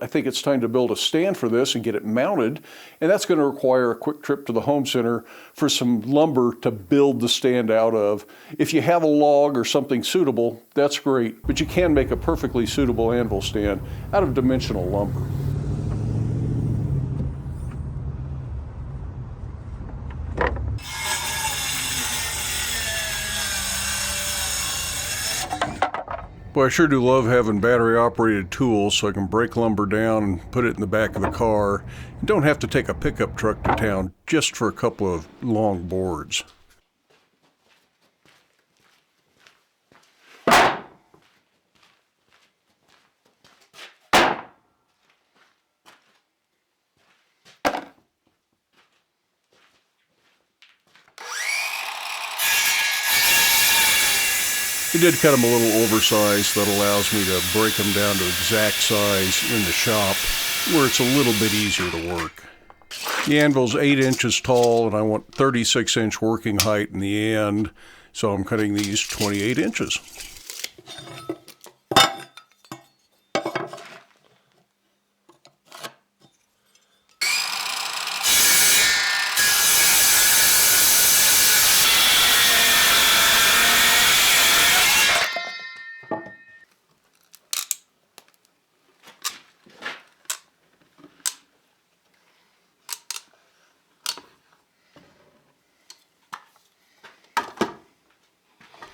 I think it's time to build a stand for this and get it mounted, and that's going to require a quick trip to the home center for some lumber to build the stand out of. If you have a log or something suitable, that's great, but you can make a perfectly suitable anvil stand out of dimensional lumber. Boy, I sure do love having battery-operated tools so I can break lumber down and put it in the back of the car and don't have to take a pickup truck to town just for a couple of long boards. I did cut them a little oversized. That allows me to break them down to exact size in the shop where it's a little bit easier to work. The anvil's 8 inches tall and I want 36-inch working height in the end, so I'm cutting these 28 inches.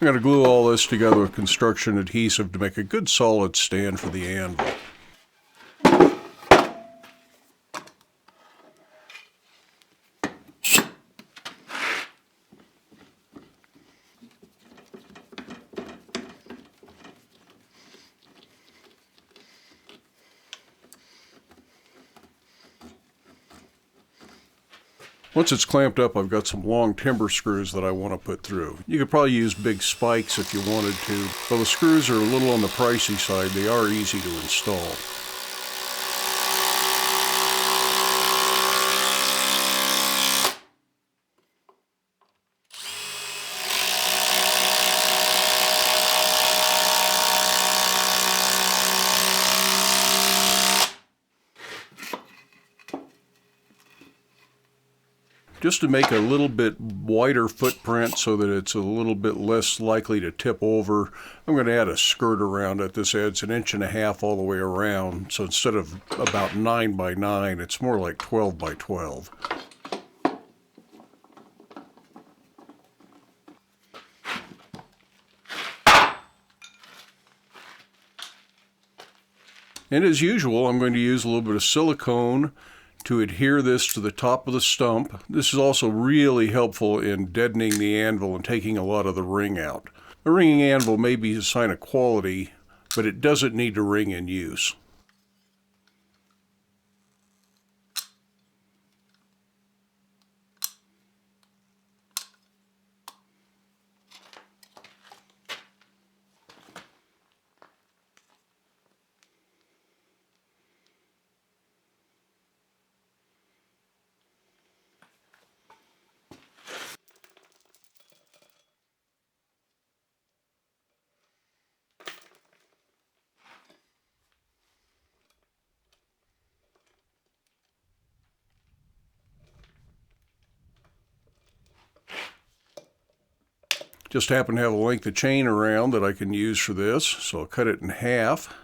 I'm going to glue all this together with construction adhesive to make a good solid stand for the anvil. Once it's clamped up, I've got some long timber screws that I want to put through. You could probably use big spikes if you wanted to. Though the screws are a little on the pricey side, they are easy to install. Just to make a little bit wider footprint so that it's a little bit less likely to tip over, I'm going to add a skirt around it. This adds 1.5 inches all the way around, so instead of about 9 by 9, it's more like 12 by 12. And as usual, I'm going to use a little bit of silicone to adhere this to the top of the stump. This is also really helpful in deadening the anvil and taking a lot of the ring out. A ringing anvil may be a sign of quality, but it doesn't need to ring in use. Just happen to have a length of chain around that I can use for this, so I'll cut it in half.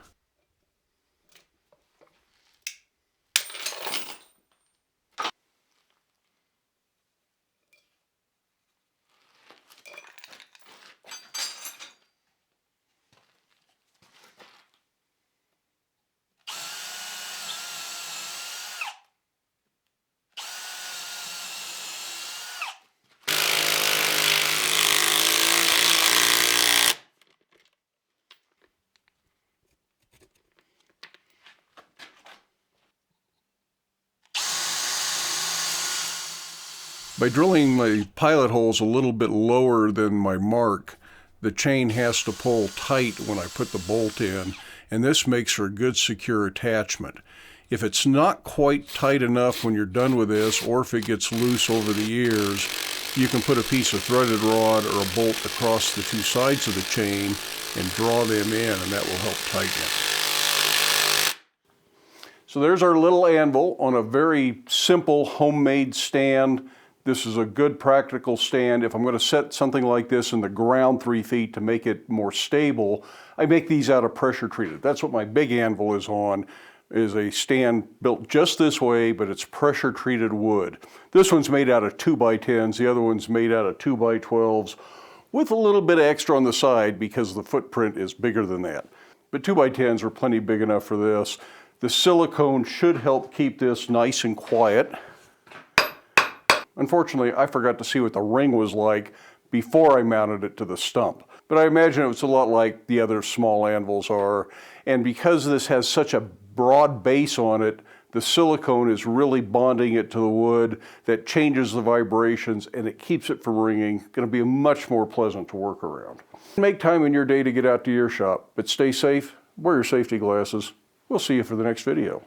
By drilling my pilot holes a little bit lower than my mark, the chain has to pull tight when I put the bolt in, and this makes for a good secure attachment. If it's not quite tight enough when you're done with this, or if it gets loose over the years, you can put a piece of threaded rod or a bolt across the 2 sides of the chain and draw them in, and that will help tighten it. So there's our little anvil on a very simple homemade stand. This is a good practical stand. If I'm going to set something like this in the ground 3 feet to make it more stable, I make these out of pressure treated. That's what my big anvil is on, is a stand built just this way, but it's pressure treated wood. This one's made out of 2x10s, the other one's made out of 2x12s, with a little bit extra on the side because the footprint is bigger than that. But 2x10s are plenty big enough for this. The silicone should help keep this nice and quiet. Unfortunately, I forgot to see what the ring was like before I mounted it to the stump. But I imagine it was a lot like the other small anvils are. And because this has such a broad base on it, the silicone is really bonding it to the wood. That changes the vibrations and it keeps it from ringing. Going to be much more pleasant to work around. Make time in your day to get out to your shop, but stay safe, wear your safety glasses. We'll see you for the next video.